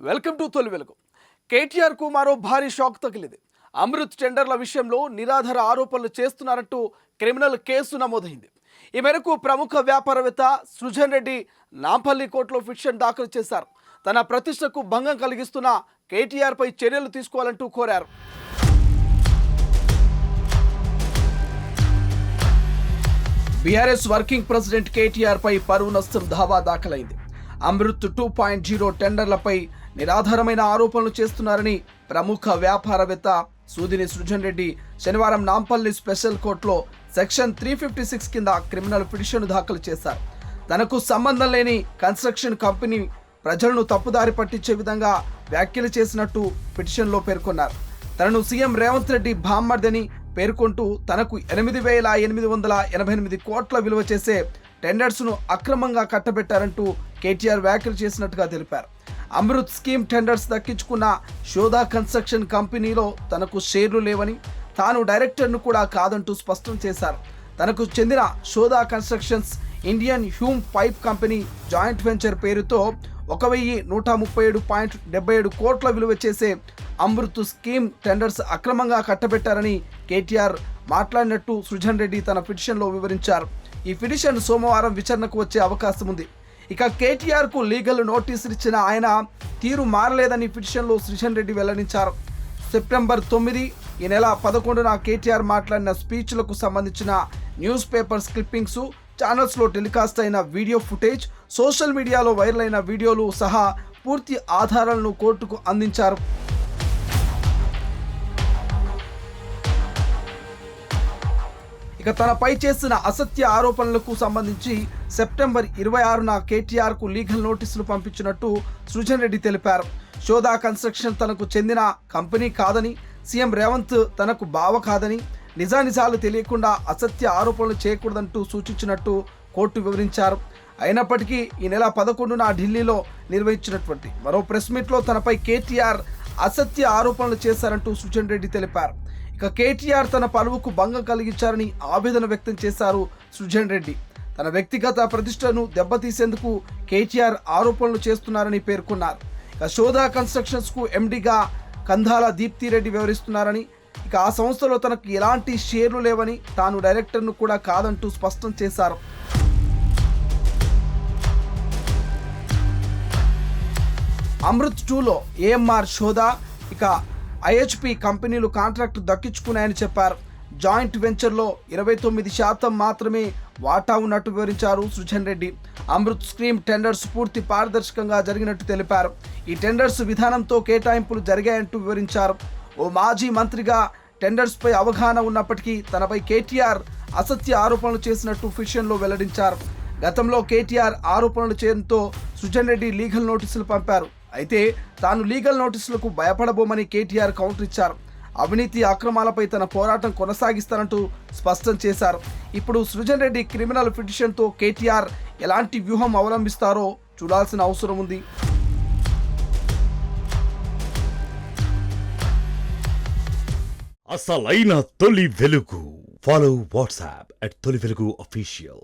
Welcome to తొలి వెలుగు. కేటీఆర్ కు మరో భారీ షాక్ తగిలింది. అమృత్ టెండర్ల విషయంలో నిరాధార ఆరోపణలు చేస్తున్నారంటూ క్రిమినల్ కేసు నమోదైంది. ఈ మేరకు ప్రముఖ వ్యాపారవేత్త సృజన్ రెడ్డి నాంపల్లి కోర్టులో పిటిషన్ దాఖలు చేశారు. తన ప్రతిష్టకు భంగం కలిగిస్తున్న కేటీఆర్ పై చర్యలు తీసుకోవాలంటూ కోరారు. బీఆర్ఎస్ వర్కింగ్ ప్రెసిడెంట్ కేటీఆర్ పై పరువు నష్టం దావా దాఖలైంది. అమృత్ 2.0 టెండర్లపై నిరాధారమైన ఆరోపణలు చేస్తున్నారని ప్రముఖ వ్యాపారవేత్త సూదిని సృజన్ రెడ్డి శనివారం నాంపల్లి స్పెషల్ కోర్టులో సెక్షన్ 356 కింద క్రిమినల్ పిటిషన్ దాఖలు చేశారు. తనకు సంబంధం లేని కన్స్ట్రక్షన్ కంపెనీ ప్రజలను తప్పుదారి పట్టించే విధంగా వ్యాఖ్యలు చేసినట్టు పిటిషన్లో పేర్కొన్నారు. తనను సీఎం రేవంత్ రెడ్డి బామ్మర్దని పేర్కొంటూ తనకు 8,888 కోట్ల విలువ చేసే టెండర్స్ను అక్రమంగా కట్టబెట్టారంటూ కేటీఆర్ వ్యాఖ్యలు చేసినట్టుగా తెలిపారు. అమృత్ స్కీమ్ టెండర్స్ దక్కించుకున్న షోదా కన్స్ట్రక్షన్ కంపెనీలో తనకు షేర్లు లేవని, తాను డైరెక్టర్ను కూడా కాదంటూ స్పష్టం చేశారు. తనకు చెందిన షోదా constructions Indian Hume pipe company joint venture పేరుతో 1,137.77 కోట్ల విలువ చేసే అమృత్ స్కీమ్ టెండర్స్ అక్రమంగా కట్టబెట్టారని కేటీఆర్ మాట్లాడినట్టు సృజన్ రెడ్డి తన పిటిషన్లో వివరించారు. ఈ పిటిషన్ సోమవారం విచారణకు వచ్చే అవకాశం ఉంది. ఇక కేటీఆర్కు లీగల్ నోటీసులు ఇచ్చిన ఆయన తీరు మారలేదని పిటిషన్లో సృజన్ రెడ్డి వెల్లడించారు. సెప్టెంబర్ 9 ఈ నెల 11న కేటీఆర్ మాట్లాడిన స్పీచ్లకు సంబంధించిన న్యూస్ పేపర్స్ క్లిప్పింగ్స్, ఛానల్స్లో టెలికాస్ట్ అయిన వీడియో ఫుటేజ్, సోషల్ మీడియాలో వైరల్ అయిన వీడియోలు సహా పూర్తి ఆధారాలను కోర్టుకు అందించారు. ఇక తనపై చేసిన అసత్య ఆరోపణలకు సంబంధించి సెప్టెంబర్ 26న కేటీఆర్కు లీగల్ నోటీసులు పంపించినట్టు సృజన్ రెడ్డి తెలిపారు. షోదా కన్స్ట్రక్షన్ తనకు చెందిన కంపెనీ కాదని, సీఎం రేవంత్ తనకు బావ కాదని, నిజానిజాలు తెలియకుండా అసత్య ఆరోపణలు చేయకూడదంటూ సూచించినట్టు కోర్టు వివరించారు. అయినప్పటికీ ఈ నెల 11న ఢిల్లీలో నిర్వహించినటువంటి మరో ప్రెస్ మీట్లో తనపై కేటీఆర్ అసత్య ఆరోపణలు చేశారంటూ సృజన్ రెడ్డి తెలిపారు. ఇక కేటీఆర్ తన పరువుకు భంగం కలిగించారని ఆవేదన వ్యక్తం చేశారు సృజన్ రెడ్డి. తన వ్యక్తిగత ప్రతిష్టను దెబ్బతీసేందుకు కేటీఆర్ ఆరోపణలు చేస్తున్నారని పేర్కొన్నారు. ఇక షోదా కన్స్ట్రక్షన్స్కు ఎండీగా కందాల దీప్తిరెడ్డి వ్యవహరిస్తున్నారని, ఇక ఆ సంస్థలో తనకు ఎలాంటి షేర్లు లేవని, తాను డైరెక్టర్ను కూడా కాదంటూ స్పష్టం చేశారు. అమృత్ 2లో ఏఎంఆర్ షోదా, ఇక ఐహెచ్పి కంపెనీలు కాంట్రాక్టు దక్కించుకున్నాయని చెప్పారు. జాయింట్ వెంచర్లో 29% మాత్రమే వాటా ఉన్నట్టు వివరించారు సృజన్ రెడ్డి. అమృత్ స్కీమ్ టెండర్స్ పూర్తి పారదర్శకంగా జరిగినట్టు తెలిపారు. ఈ టెండర్స్ విధానంతో కేటాయింపులు జరిగాయంటూ వివరించారు. ఓ మాజీ మంత్రిగా టెండర్స్పై అవగాహన ఉన్నప్పటికీ తనపై కేటీఆర్ అసత్య ఆరోపణలు చేసినట్టు పిటిషన్లో వెల్లడించారు. గతంలో కేటీఆర్ ఆరోపణలు చేయడంతో సృజన్ రెడ్డి లీగల్ నోటీసులు పంపారు. అయితే తాను లీగల్ నోటీసులకు భయపడబోమని కేటీఆర్ కౌంటర్ ఇచ్చారు. అవినీతి అక్రమాలపై తన పోరాటం కొనసాగిస్తానంటూ స్పష్టం చేశారు. ఇప్పుడు సృజన్ రెడ్డి క్రిమినల్ పిటిషన్తో కేటీఆర్ ఎలాంటి వ్యూహం అవలంబిస్తారో చూడాల్సిన అవసరం ఉంది. అసలైన తొలి వెలుగు. ఫాలో వాట్సాప్ @తొలి వెలుగు official.